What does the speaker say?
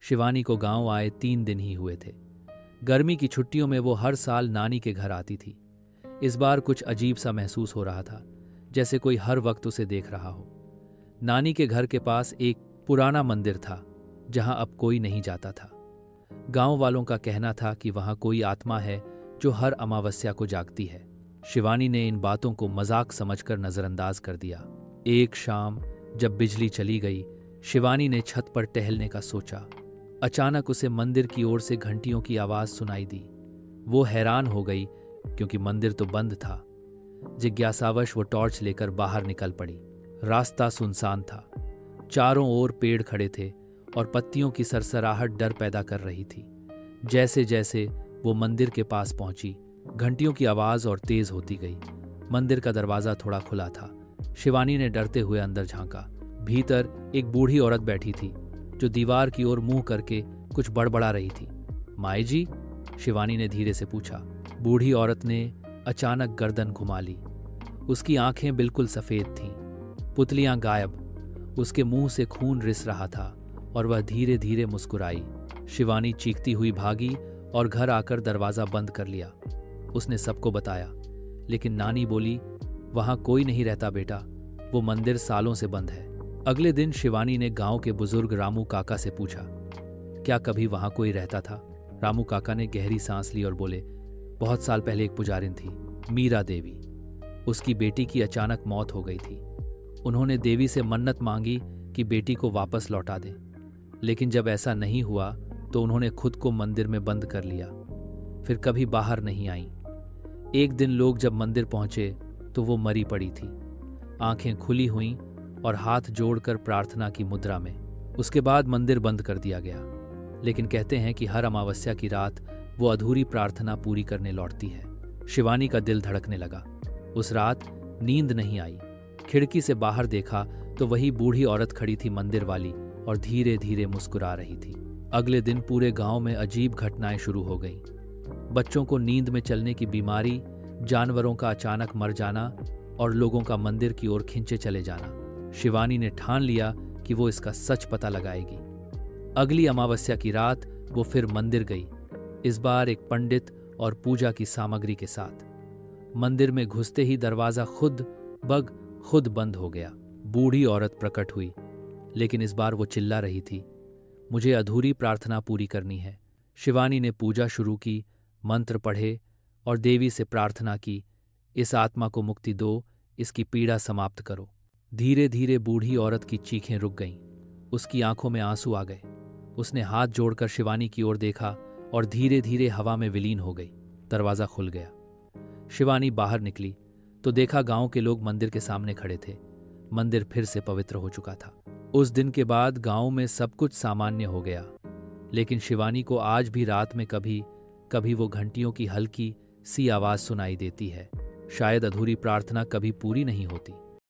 शिवानी को गांव आए 3 दिन ही हुए थे। गर्मी की छुट्टियों में वो हर साल नानी के घर आती थी। इस बार कुछ अजीब सा महसूस हो रहा था, जैसे कोई हर वक्त उसे देख रहा हो। नानी के घर के पास एक पुराना मंदिर था, जहां अब कोई नहीं जाता था। गांव वालों का कहना था कि वहां कोई आत्मा है जो हर अमावस्या को जागती है। शिवानी ने इन बातों को मजाक समझकर नजरअंदाज कर दिया। एक शाम जब बिजली चली गई, शिवानी ने छत पर टहलने का सोचा। अचानक उसे मंदिर की ओर से घंटियों की आवाज सुनाई दी। वो हैरान हो गई, क्योंकि मंदिर तो बंद था। जिज्ञासावश वो टॉर्च लेकर बाहर निकल पड़ी। रास्ता सुनसान था। चारों ओर पेड़ खड़े थे और पत्तियों की सरसराहट डर पैदा कर रही थी। जैसे जैसे वो मंदिर के पास पहुंची, घंटियों की आवाज और तेज होती गई। मंदिर का दरवाजा थोड़ा खुला था। शिवानी ने डरते हुए अंदर झांका। भीतर एक बूढ़ी औरत बैठी थी, जो दीवार की ओर मुंह करके कुछ बड़बड़ा रही थी। माई जी? शिवानी ने धीरे से पूछा। बूढ़ी औरत ने अचानक गर्दन घुमा ली। उसकी आंखें बिल्कुल सफेद थीं, पुतलियां गायब। उसके मुंह से खून रिस रहा था और वह धीरे धीरे मुस्कुराई। शिवानी चीखती हुई भागी और घर आकर दरवाजा बंद कर लिया। उसने सबको बताया, लेकिन नानी बोली, वहां कोई नहीं रहता बेटा, वो मंदिर सालों से बंद है। अगले दिन शिवानी ने गांव के बुजुर्ग रामू काका से पूछा, क्या कभी वहां कोई रहता था? रामू काका ने गहरी सांस ली और बोले, बहुत साल पहले एक पुजारिन थी, मीरा देवी। उसकी बेटी की अचानक मौत हो गई थी। उन्होंने देवी से मन्नत मांगी कि बेटी को वापस लौटा दें, लेकिन जब ऐसा नहीं हुआ तो उन्होंने खुद को मंदिर में बंद कर लिया। फिर कभी बाहर नहीं आई। एक दिन लोग जब मंदिर पहुंचे तो वो मरी पड़ी थी, आंखें खुली हुईं और हाथ जोड़कर प्रार्थना की मुद्रा में। उसके बाद मंदिर बंद कर दिया गया, लेकिन कहते हैं कि हर अमावस्या की रात वो अधूरी प्रार्थना पूरी करने लौटती है। शिवानी का दिल धड़कने लगा। उस रात नींद नहीं आई। खिड़की से बाहर देखा तो वही बूढ़ी औरत खड़ी थी मंदिर वाली, और धीरे धीरे मुस्कुरा रही थी। अगले दिन पूरे गांव में अजीब घटनाएं शुरू हो गईं। बच्चों को नींद में चलने की बीमारी, जानवरों का अचानक मर जाना और लोगों का मंदिर की ओर खिंचे चले जाना। शिवानी ने ठान लिया कि वो इसका सच पता लगाएगी। अगली अमावस्या की रात वो फिर मंदिर गई, इस बार एक पंडित और पूजा की सामग्री के साथ। मंदिर में घुसते ही दरवाजा खुद बंद हो गया। बूढ़ी औरत प्रकट हुई, लेकिन इस बार वो चिल्ला रही थी, मुझे अधूरी प्रार्थना पूरी करनी है। शिवानी ने पूजा शुरू की, मंत्र पढ़े और देवी से प्रार्थना की, इस आत्मा को मुक्ति दो, इसकी पीड़ा समाप्त करो। धीरे धीरे बूढ़ी औरत की चीखें रुक गईं। उसकी आंखों में आंसू आ गए। उसने हाथ जोड़कर शिवानी की ओर देखा और धीरे धीरे हवा में विलीन हो गई। दरवाजा खुल गया। शिवानी बाहर निकली तो देखा गांव के लोग मंदिर के सामने खड़े थे। मंदिर फिर से पवित्र हो चुका था। उस दिन के बाद गांव में सब कुछ सामान्य हो गया, लेकिन शिवानी को आज भी रात में कभी कभी वो घंटियों की हल्की सी आवाज सुनाई देती है। शायद अधूरी प्रार्थना कभी पूरी नहीं होती।